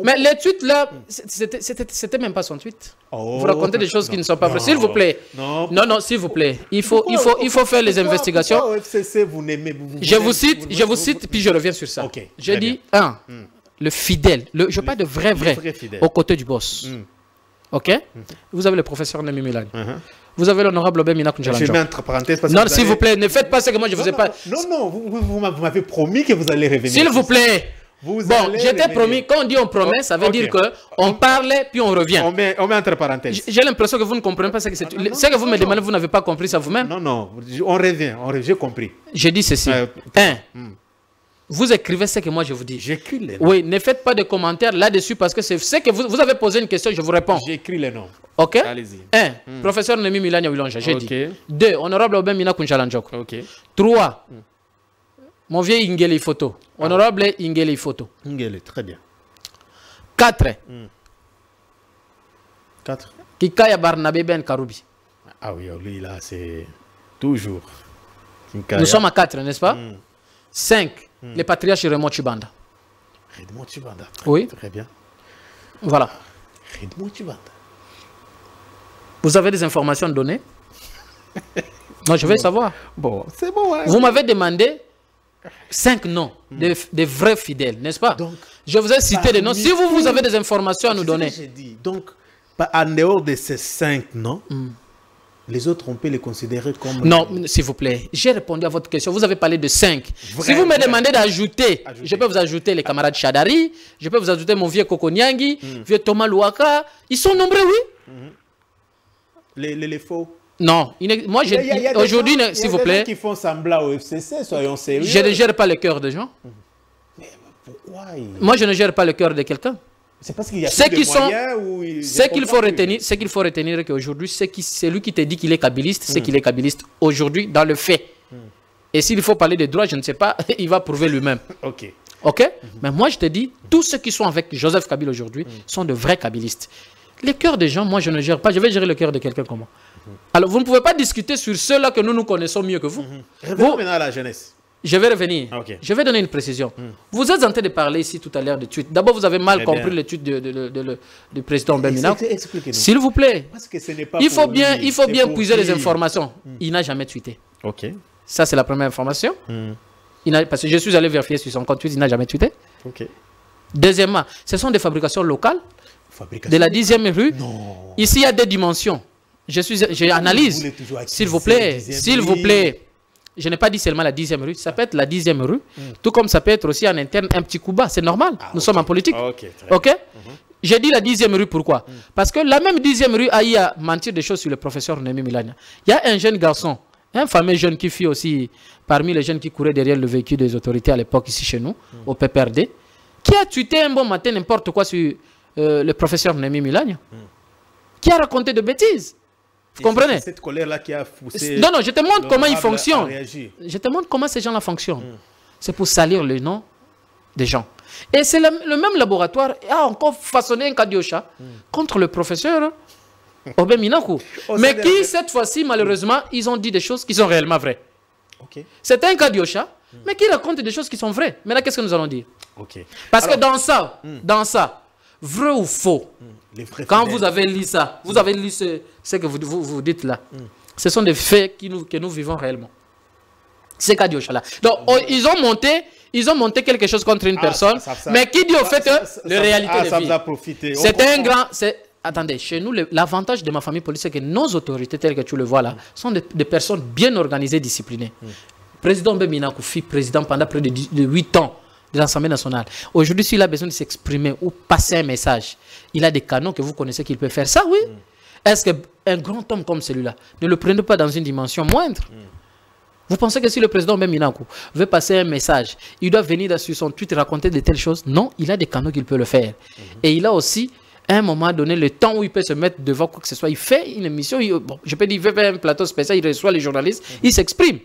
Mais les tweets là, c'était même pas son tweet. Vous racontez des choses qui ne sont pas vraies. S'il vous plaît. Non, s'il vous plaît. Il faut faire les investigations. Je vous cite, puis je reviens sur ça. J'ai dit, 1, le fidèle. Je parle de vrai, aux côtés du boss. Ok? Vous avez le professeur Némi Mulanya. Vous avez l'honorable Obin Mina Kunjala Djoko. Je mets entre parenthèses parce que non, s'il vous plaît, ne faites pas ce que moi je vous ai pas... Non, vous m'avez promis que vous allez revenir. S'il vous plaît. Bon, j'étais promis, quand on dit on promet, ça veut dire qu'on parle puis on revient. On met entre parenthèses. J'ai l'impression que vous ne comprenez pas ce que c'est. Ce que vous me demandez, vous n'avez pas compris ça vous-même. Non, on revient, j'ai compris. J'ai dit ceci. 1. Vous écrivez ce que moi je vous dis. J'écris les noms. Oui, ne faites pas de commentaires là-dessus parce que c'est ce que vous avez posé une question, je vous réponds. J'écris les noms. Ok? Allez-y. 1. Professeur Némi Mulanya Wilonja, j'ai dit. 2. Honorable Obin Mina Kunjala Djoko. 3. Mon vieux Ingele Photo. Honorable Ingele Photo. Ingele, très bien. 4. 4. Kikaya Barnabé Ben Karoubi. Ah oui, lui là, c'est toujours. Nous sommes à 4, n'est-ce pas? 5. Les patriarches Raymond Tchibanda. Raymond Tchibanda. Oui. Très bien. Voilà. Raymond Tchibanda. Vous avez des informations données? Non, je veux savoir. Bon, c'est bon. Hein. Vous m'avez demandé 5 noms de vrais fidèles, n'est-ce pas? Donc, je vous ai cité des noms. Si vous avez des informations à nous donner. J'ai dit. Donc, en dehors de ces 5 noms, les autres, on peut les considérer comme... Non, s'il vous plaît. J'ai répondu à votre question. Vous avez parlé de 5. Si vous me demandez d'ajouter, je peux vous ajouter les camarades Chadari, je peux vous ajouter mon vieux Koko Nyangi, vieux Thomas Louaka. Ils sont nombreux, oui. Les faux. Non. Moi, aujourd'hui, s'il vous plaît... Il y a des gens qui font semblant au FCC, soyons sérieux. Je ne gère pas le cœur des gens. Mais pourquoi Moi, je ne gère pas le cœur de quelqu'un. C'est parce qu'il y a plus de moyens ou... Ce qu'il faut retenir qu'aujourd'hui, c'est lui qui te dit qu'il est kabyliste, c'est qu'il est kabyliste aujourd'hui dans le fait. Et s'il faut parler de droit, je ne sais pas, il va prouver lui-même. Ok? Mais moi, je te dis, tous ceux qui sont avec Joseph Kabila aujourd'hui sont de vrais kabylistes. Les cœurs des gens, moi, je ne gère pas. Je vais gérer le cœur de quelqu'un comment? Alors, vous ne pouvez pas discuter sur ceux-là que nous connaissons mieux que vous. Revenons maintenant à la jeunesse. Je vais revenir. Je vais donner une précision. Vous êtes en train de parler ici tout à l'heure de tweet. D'abord, vous avez mal compris le tweet du président Obin Minaku. S'il vous plaît, parce que ce n'est pas il faut bien puiser les informations. Il n'a jamais tweeté. Ça, c'est la première information. Parce que je suis allé vérifier sur son compte tweet, il n'a jamais tweeté. Deuxièmement, ce sont des fabrications locales de la 10e rue. Non. Ici, il y a des dimensions. J'analyse. S'il vous plaît. Je n'ai pas dit seulement la 10e rue, ça peut être la 10e rue, tout comme ça peut être aussi en interne un petit coup bas, c'est normal, nous sommes en politique. Ok. J'ai dit la 10e rue, pourquoi? Parce que la même 10e rue a eu à mentir des choses sur le professeur Némi Mulanya. Il y a un jeune garçon, un fameux jeune qui fut aussi parmi les jeunes qui couraient derrière le véhicule des autorités à l'époque ici chez nous, au PPRD, qui a tweeté un bon matin n'importe quoi sur le professeur Némi Mulanya, qui a raconté de bêtises. Vous comprenez? C'est cette colère-là qui a poussé... Non, je te montre comment ils fonctionnent. Je te montre comment ces gens-là fonctionnent. C'est pour salir le nom des gens. Et c'est le même laboratoire a encore façonné un cas d'Ocha contre le professeur Obé Minakou. Mais qui, cette fois-ci, malheureusement, ils ont dit des choses qui sont réellement vraies. C'est un cas d'Yocha, mais qui raconte des choses qui sont vraies. Maintenant, qu'est-ce que nous allons dire? Parce que dans ça, vrai ou faux, quand vous avez lu ça, vous avez lu ce que vous dites là, ce sont des faits que nous vivons réellement. C'est cas d'Yocha là. Donc, ils ont monté quelque chose contre une personne, mais qui dit au fait que la réalité de vie. C'est un grand... Attendez, chez nous, l'avantage de ma famille politique, c'est que nos autorités, telles que tu le vois là, sont des personnes bien organisées, disciplinées. Président Mbemina Koufi, président pendant près de 8 ans de l'Assemblée nationale. Aujourd'hui, s'il a besoin de s'exprimer ou passer un message, il a des canaux que vous connaissez qu'il peut faire ça, oui. Est-ce qu'un grand homme comme celui-là ne le prenait pas dans une dimension moindre? Vous pensez que si le président Mbemina Koufi veut passer un message, il doit venir sur son tweet raconter de telles choses? Non, il a des canaux qu'il peut le faire. Et il a aussi... à un moment donné, le temps où il peut se mettre devant quoi que ce soit, il fait une émission, bon, je peux dire, il fait un plateau spécial, il reçoit les journalistes, il s'exprime.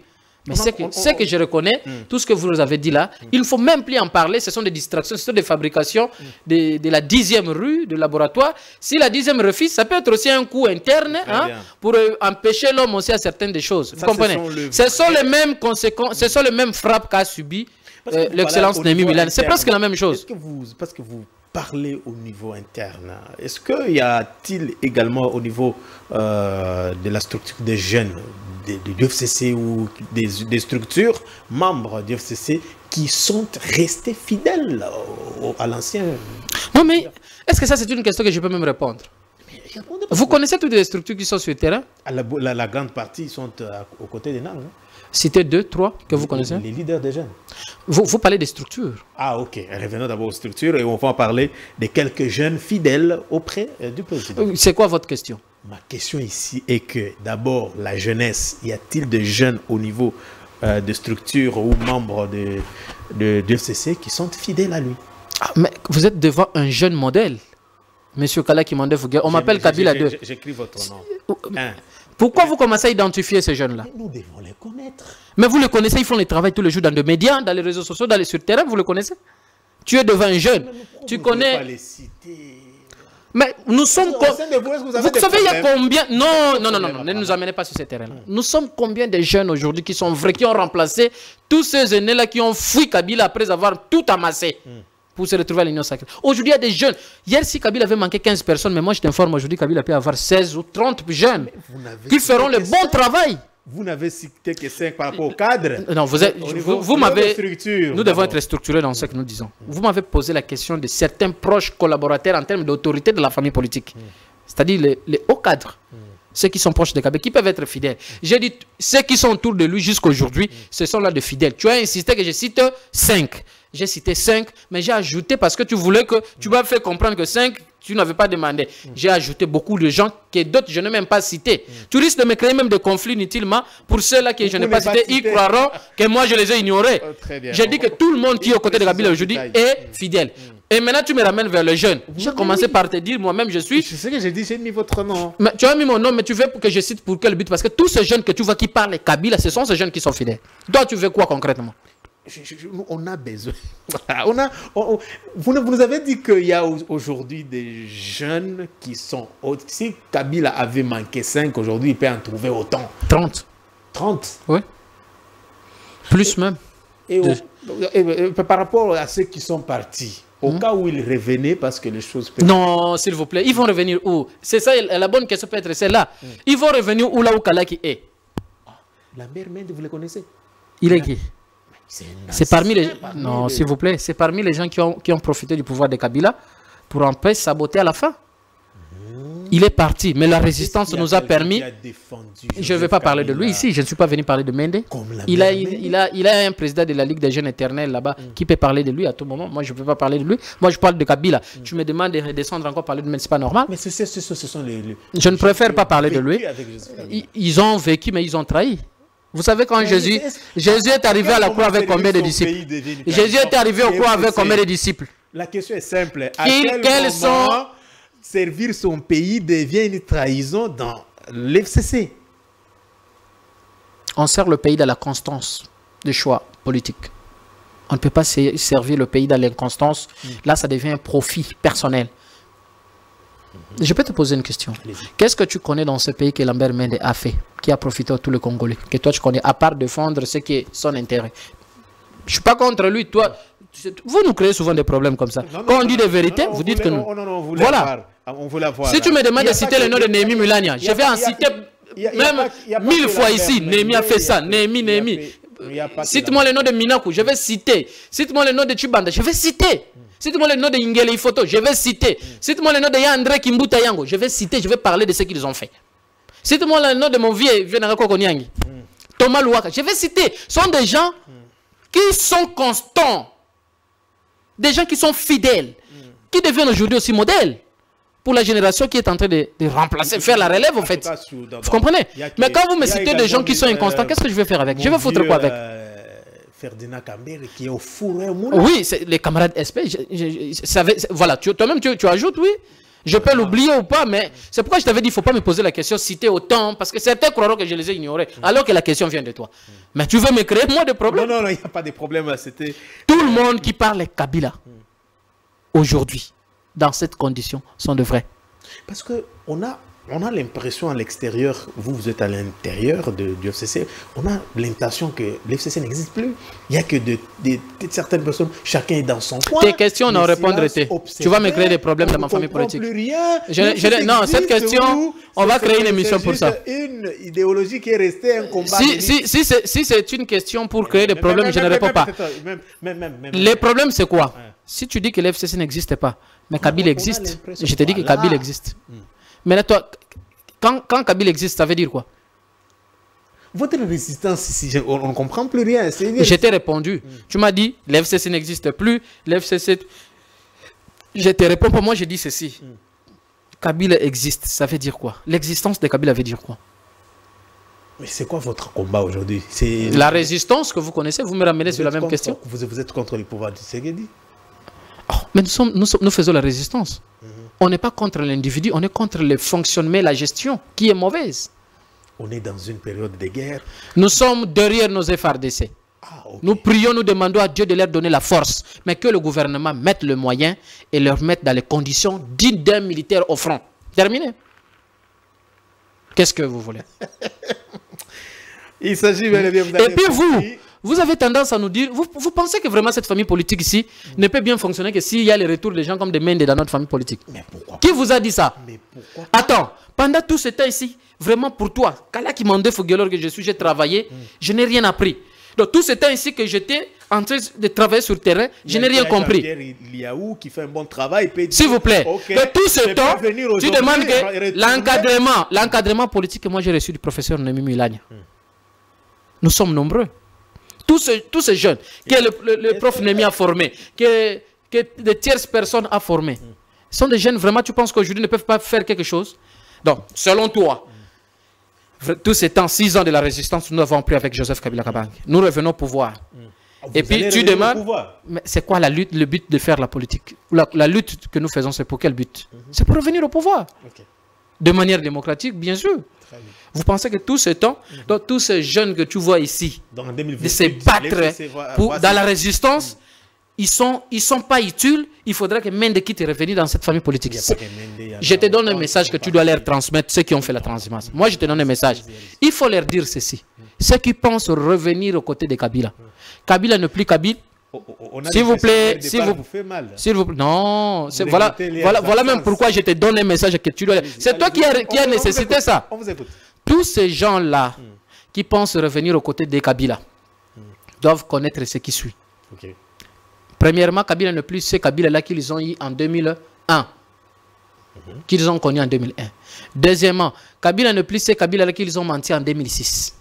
Mais ce que je reconnais, tout ce que vous avez dit là, il ne faut même plus en parler, ce sont des distractions, ce sont des fabrications de la 10e rue, de laboratoire. Si la 10e refuse, ça peut être aussi un coup interne pour empêcher l'homme aussi à certaines des choses. Vous comprenez? Ce sont les mêmes conséquences, ce sont les mêmes frappes qu'a subi l'excellence Némi Milane. C'est presque la même chose. Parce que vous parler au niveau interne, est-ce qu'il y a-t-il également au niveau de la structure des jeunes du FCC ou des structures membres du FCC qui sont restés fidèles à l'ancien? Non, mais est-ce que ça c'est une question que je peux même répondre? Vous connaissez toutes les structures qui sont sur le terrain? La grande partie sont aux côtés des NANG. Citez 2, 3 que vous connaissez. Les leaders des jeunes. Vous parlez des structures. Ah, ok. Revenons d'abord aux structures et on va parler de quelques jeunes fidèles auprès du président. C'est quoi votre question? Ma question ici est que d'abord, la jeunesse, y a-t-il de jeunes au niveau de structures ou membres de FCC qui sont fidèles à lui? Mais vous êtes devant un jeune modèle. Monsieur Kala Kimande Fougué, on m'appelle Kabila 2. J'écris votre nom. Pourquoi vous commencez à identifier ces jeunes-là? Nous devons les connaître. Mais vous les connaissez, ils font le travail tous les jours dans des médias, dans les réseaux sociaux, sur le terrain, vous le connaissez? Tu es devant un jeune, tu connais... Pas les citer. Mais nous sommes... Vous savez, il y a combien... Non, ne nous amenez pas sur ce terrain-là. Nous sommes combien de jeunes aujourd'hui qui sont vrais, qui ont remplacé tous ces aînés-là qui ont fui Kabila après avoir tout amassé pour se retrouver à l'Union sacrée. Aujourd'hui, il y a des jeunes. Hier, si Kabila avait manqué 15 personnes, mais moi je t'informe, aujourd'hui, Kabila peut avoir 16 ou 30 jeunes qui feront le bon travail. Vous n'avez cité que 5 par rapport au cadre. Non, vous m'avez... Nous devons être structurés dans ce que nous disons. Vous m'avez posé la question de certains proches collaborateurs en termes d'autorité de la famille politique. C'est-à-dire les hauts cadres. Ceux qui sont proches de Kabila, qui peuvent être fidèles. J'ai dit, ceux qui sont autour de lui jusqu'à aujourd'hui, ce sont là de fidèles. Tu as insisté que je cite 5. J'ai cité 5, mais j'ai ajouté parce que tu voulais que... Tu m'as fait comprendre que 5, tu n'avais pas demandé. J'ai ajouté beaucoup de gens que d'autres, je n'ai même pas cités. Tu risques de me créer même des conflits inutilement. Pour ceux-là que je n'ai pas cités, ils croiront que moi, je les ai ignorés. J'ai dit que tout le monde qui est aux côtés de Kabila aujourd'hui est fidèle. Et maintenant, tu me ramènes vers le jeune. J'ai commencé par te dire, moi-même, je suis... C'est ce que j'ai dit, j'ai mis votre nom. Mais tu as mis mon nom, mais tu veux que je cite pour quel but? Parce que tous ces jeunes que tu vois qui parlent Kabila, ce sont ces jeunes qui sont fidèles. Toi, tu veux quoi concrètement? On a besoin. Vous nous avez dit qu'il y a aujourd'hui des jeunes qui sont... Si Kabila avait manqué 5, aujourd'hui, il peut en trouver autant. 30. 30? Oui. Plus même. Et par rapport à ceux qui sont partis, au cas où ils revenaient, parce que les choses... Non, s'il vous plaît, ils vont revenir où? C'est ça, la bonne question peut être celle-là. Ils vont revenir où là où Kalaki est? La mère Mende, vous le connaissez? Il est qui? C'est parmi les... Non, s'il vous plaît, c'est parmi les gens qui ont profité du pouvoir de Kabila pour en paix saboter à la fin. Il est parti, mais la résistance nous a permis... Je ne vais pas parler de lui ici, je ne suis pas venu parler de Mende. Il a un président de la Ligue des jeunes éternels là-bas qui peut parler de lui à tout moment. Moi, je ne peux pas parler de lui. Moi, je parle de Kabila. Tu me demandes de redescendre encore parler de Mende, ce n'est pas normal. Mais ce sont les... Je ne préfère pas parler de lui. Ils ont vécu, mais ils ont trahi. Vous savez quand Jésus est arrivé à la croix avec combien de disciples? Jésus est arrivé au croix avec combien de disciples? La question est simple. À quel moment servir son pays devient une trahison dans l'FCC? On sert le pays dans la constance de choix politique. On ne peut pas servir le pays dans l'inconstance. Là, ça devient un profit personnel. Je peux te poser une question. Qu'est-ce que tu connais dans ce pays que Lambert Mende a fait, qui a profité à tous les Congolais, que toi tu connais, à part défendre ce qui est son intérêt? Je ne suis pas contre lui, toi. Vous nous créez souvent des problèmes comme ça. Quand on dit des vérités, vous dites que nous. Voilà. On veut la voir. Si tu me demandes de citer le nom de Néhémie Mulania, je vais en citer même 1000 fois ici. Néhémie a fait ça. Néhémie. Cite-moi le nom de Minaku, je vais citer. Cite-moi le nom de Chibanda, je vais citer. Cite-moi le nom de Ingele Ifoto, je vais citer. Cite-moi le nom de Yandre Kimbuta Yango, je vais citer, je vais parler de ce qu'ils ont fait. Cite-moi le nom de mon vieux Vienarako Konyangi. Thomas Louaka, je vais citer. Ce sont des gens qui sont constants. Des gens qui sont fidèles. Qui deviennent aujourd'hui aussi modèles pour la génération qui est en train de remplacer, faire la relève, en fait. Vous comprenez? Mais quand vous me citez des gens qui sont inconstants, qu'est-ce que je vais faire avec? Je vais foutre quoi avec? Ferdinand Kambere qui est au four et au moulin. Oui, les camarades SP, voilà, toi-même tu ajoutes, oui. Je peux l'oublier ou pas, mais c'est pourquoi je t'avais dit, il ne faut pas me poser la question, citer autant, parce que certains croiront que je les ai ignorés, alors que la question vient de toi. Mais tu veux me créer, moi, des problèmes? Non, il n'y a pas de problème. Tout le monde qui parle Kabila, aujourd'hui, dans cette condition, sont de vrais. Parce qu'on a l'impression à l'extérieur, vous êtes à l'intérieur du FCC, on a l'impression que l'FCC n'existe plus. Il n'y a que certaines personnes, chacun est dans son coin. Tes questions n'ont répondre été. Tu vas me créer des problèmes dans ma famille politique. Non, cette question, on va créer une émission pour ça. Une idéologie qui est restée un combat. Si c'est une question pour créer des problèmes, je ne réponds pas. Les problèmes, c'est quoi? Si tu dis que l'FCC n'existe pas, mais Kabila existe, je te dis que Kabila existe. Mais là, toi, quand Kabila existe, ça veut dire quoi? Votre résistance ici, on ne comprend plus rien. Je t'ai répondu. Tu m'as dit, l'FCC n'existe plus, l'FCC... Je te réponds pas, moi je dis ceci. Kabila existe, ça veut dire quoi? L'existence de Kabila veut dire quoi? Mais c'est quoi votre combat aujourd'hui? La résistance que vous connaissez, vous me ramenez sur la même question. Vous êtes contre le pouvoir du Tshisekedi? Mais nous faisons la résistance. On n'est pas contre l'individu, on est contre le fonctionnement, la gestion, qui est mauvaise. On est dans une période de guerre. Nous sommes derrière nos FRDC. Okay. Nous prions, nous demandons à Dieu de leur donner la force, mais que le gouvernement mette le moyen et leur mette dans les conditions dignes d'un militaire au front. Terminé. Qu'est-ce que vous voulez? Il s'agit bien. Et puis vous avez tendance à nous dire, vous pensez que vraiment cette famille politique ici ne peut bien fonctionner que s'il y a le retour des gens comme des Mende dans notre famille politique? Mais pourquoi? Qui vous a dit ça? Mais pourquoi? Attends, pendant tout ce temps ici, vraiment pour toi, Kala qui m'a demandé que je suis, j'ai travaillé, je n'ai rien appris. Donc tout ce temps ici que j'étais en train de travailler sur le terrain, je n'ai rien compris. Liaou qui fait un bon travail. S'il vous plaît, de tout ce temps, tu demandes que l'encadrement politique que moi j'ai reçu du professeur Néhémie Mulania. Nous sommes nombreux. Tous ces jeunes que le prof Néhémie a formés, que de tierces personnes a formés, sont des jeunes, vraiment, tu penses qu'aujourd'hui ne peuvent pas faire quelque chose? Donc, selon toi, tous ces temps, 6 ans de la résistance, nous avons pris avec Joseph Kabila Kabange. Nous revenons au pouvoir. Et puis tu demandes, mais c'est quoi la lutte, le but de faire la politique? La lutte que nous faisons, c'est pour quel but? C'est pour revenir au pouvoir. De manière démocratique, bien sûr. Vous pensez que tout ce temps, donc, tous ces jeunes que tu vois ici, de se battre dans la résistance, ils sont pas utiles. Il faudrait que Mende quitte et revenir dans cette famille politique. Je te donne un message que tu dois leur transmettre, ceux qui ont fait la transhumance. Moi, je te donne un message. Il faut leur dire ceci. Ceux qui pensent revenir aux côtés de Kabila. Kabila ne plus Kabila. S'il vous plaît, s'il vous plaît, non, voilà même pourquoi je te donne un message que tu dois. C'est toi qui as nécessité ça. On vous écoute. Tous ces gens-là qui pensent revenir aux côtés de Kabila doivent connaître ce qui suit. Premièrement, Kabila ne plus ce Kabila-là qu'ils ont eu en 2001, qu'ils ont connu en 2001. Deuxièmement, Kabila ne plus ce Kabila-là qu'ils ont menti en 2006.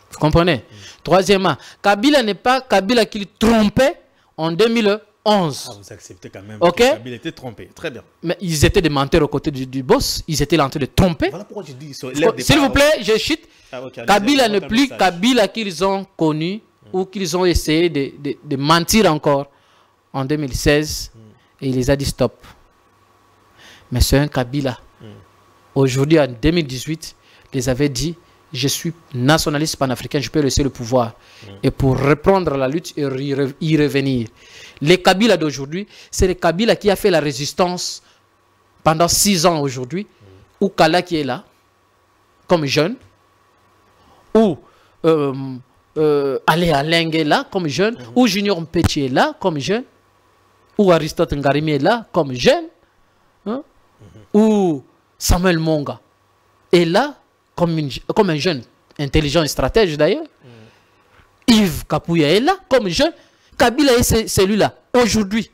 Vous comprenez? Troisièmement, Kabila n'est pas Kabila qu'ils trompaient en 2011. Ah, vous acceptez quand même que Kabila était trompé. Très bien. Mais ils étaient des menteurs aux côtés du boss. Ils étaient en train de tromper. Voilà pourquoi je dis... S'il vous plaît, je chute. Kabila n'est plus Kabila qu'ils ont connu ou qu'ils ont essayé de mentir encore en 2016. Et il les a dit stop. Mais c'est un Kabila. Aujourd'hui, en 2018, il les avait dit je suis nationaliste panafricain, je peux laisser le pouvoir. Et pour reprendre la lutte et y revenir. Les Kabila d'aujourd'hui, c'est les Kabila qui a fait la résistance pendant 6 ans aujourd'hui, où Kala qui est là, comme jeune, où Ale Aleng est là, comme jeune, où Junior Mpeti est là, comme jeune, où Aristote Ngarimi est là, comme jeune, hein, où Samuel Monga est là, comme un jeune, intelligent et stratège d'ailleurs. Yves Kapouya est là, comme jeune. Kabila est celui-là, aujourd'hui.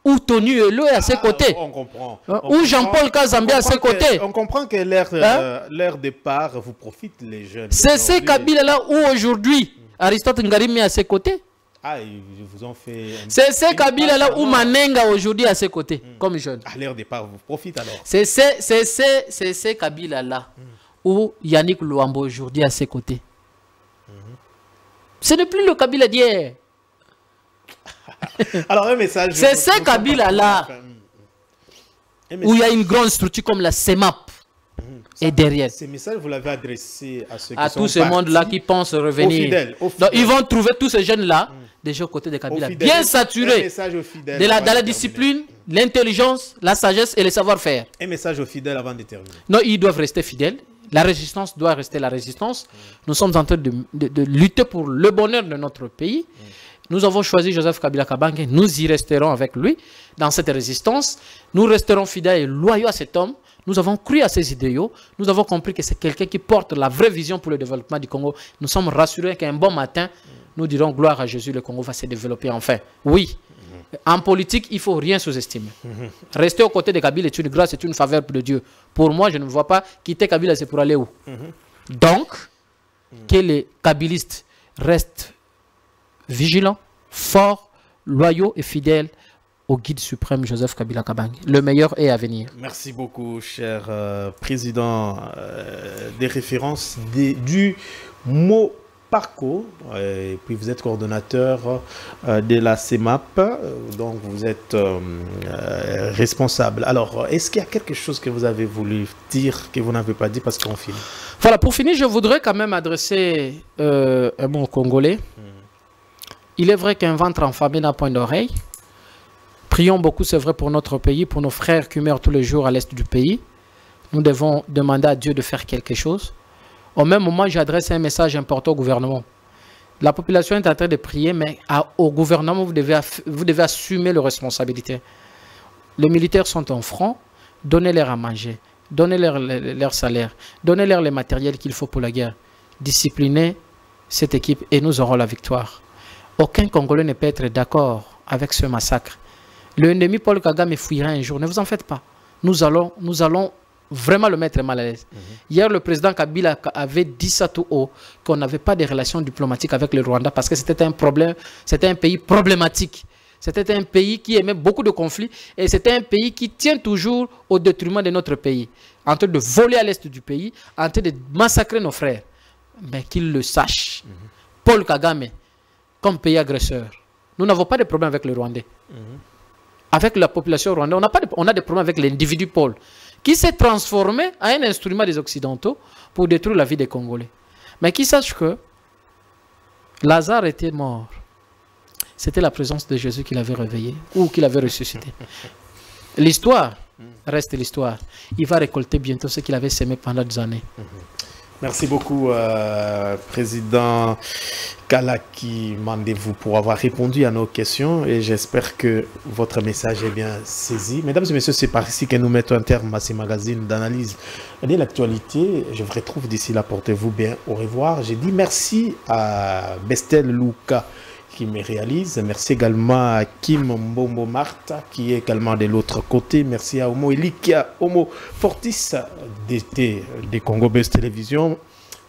Où Tony Elo est à ses côtés. On comprend. Où Jean-Paul Kazambia à ses côtés. On comprend que leur départ vous profite, les jeunes. C'est ces Kabila-là où aujourd'hui Aristote Ngarimi est à ses côtés. Ah, ils vous ont fait... C'est ces Kabila-là où Manenga aujourd'hui est à ses côtés, comme jeune. À leur départ vous profite alors. C'est ces Kabila-là où Yannick Louambo aujourd'hui est à ses côtés. Ce n'est plus le Kabila d'hier. Alors un message... C'est ce Kabila-là où il y a une grande structure comme la CEMAP et derrière. Ces messages, vous l'avez adressé à ceux qui à sont tout ce monde-là qui pense revenir. Donc, ils vont trouver tous ces jeunes-là déjà aux côtés de Kabila, bien saturés dans la discipline, l'intelligence, la sagesse et le savoir-faire. Un message aux fidèles avant de terminer. Non, ils doivent rester fidèles. La résistance doit rester la résistance. Nous sommes en train de lutter pour le bonheur de notre pays. Nous avons choisi Joseph Kabila Kabange. Nous y resterons avec lui dans cette résistance. Nous resterons fidèles et loyaux à cet homme. Nous avons cru à ses idéaux. Nous avons compris que c'est quelqu'un qui porte la vraie vision pour le développement du Congo. Nous sommes rassurés qu'un bon matin, nous dirons gloire à Jésus, le Congo va se développer enfin. Oui, en politique, il ne faut rien sous-estimer. Rester aux côtés de Kabila est une grâce, c'est une faveur de Dieu. Pour moi, je ne vois pas quitter Kabila, c'est pour aller où? Donc, que les kabilistes restent vigilants, forts, loyaux et fidèles au guide suprême Joseph Kabila Kabange. Le meilleur est à venir. Merci beaucoup, cher président des références du mot Parco, et puis vous êtes coordonnateur de la CEMAP, donc vous êtes responsable. Alors, est-ce qu'il y a quelque chose que vous avez voulu dire que vous n'avez pas dit parce qu'on finit? Voilà, pour finir, je voudrais quand même adresser un mot congolais. Il est vrai qu'un ventre enfamé n'a point d'oreille. Prions beaucoup, c'est vrai, pour notre pays, pour nos frères qui meurent tous les jours à l'est du pays. Nous devons demander à Dieu de faire quelque chose. Au même moment, j'adresse un message important au gouvernement. La population est en train de prier, mais au gouvernement, vous devez assumer leurs responsabilités. Les militaires sont en front, donnez-leur à manger, donnez-leur leur salaire, donnez-leur les matériels qu'il faut pour la guerre. Disciplinez cette équipe et nous aurons la victoire. Aucun Congolais ne peut être d'accord avec ce massacre. L'ennemi Paul Kagame fuira un jour, ne vous en faites pas. Nous allons vraiment le mettre mal à l'aise. Hier, le président Kabila avait dit ça tout haut, qu'on n'avait pas de relations diplomatiques avec le Rwanda parce que c'était un problème, c'était un pays problématique. C'était un pays qui aimait beaucoup de conflits et c'était un pays qui tient toujours au détriment de notre pays, en train de voler à l'est du pays, en train de massacrer nos frères. Mais qu'il le sache, Paul Kagame, comme pays agresseur, nous n'avons pas de problème avec le Rwandais. Avec la population rwandaise, on a des problèmes avec l'individu Paul, qui s'est transformé en un instrument des Occidentaux pour détruire la vie des Congolais. Mais qui sache que Lazare était mort. C'était la présence de Jésus qui l'avait réveillé ou qui l'avait ressuscité. L'histoire reste l'histoire. Il va récolter bientôt ce qu'il avait semé pendant des années. Merci beaucoup, Président Kalaki Mandevou, pour avoir répondu à nos questions et j'espère que votre message est bien saisi. Mesdames et messieurs, c'est par ici que nous mettons un terme à ces magazines d'analyse de l'actualité. Je vous retrouve d'ici là, portez-vous bien, au revoir. J'ai dit merci à Bestel Luka qui me réalise. Merci également à Kim Mbombo Martha qui est également de l'autre côté. Merci à Homo Elikia, Homo Fortis des Congo Best Télévision.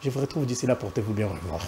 Je vous retrouve d'ici là, portez-vous bien, au revoir.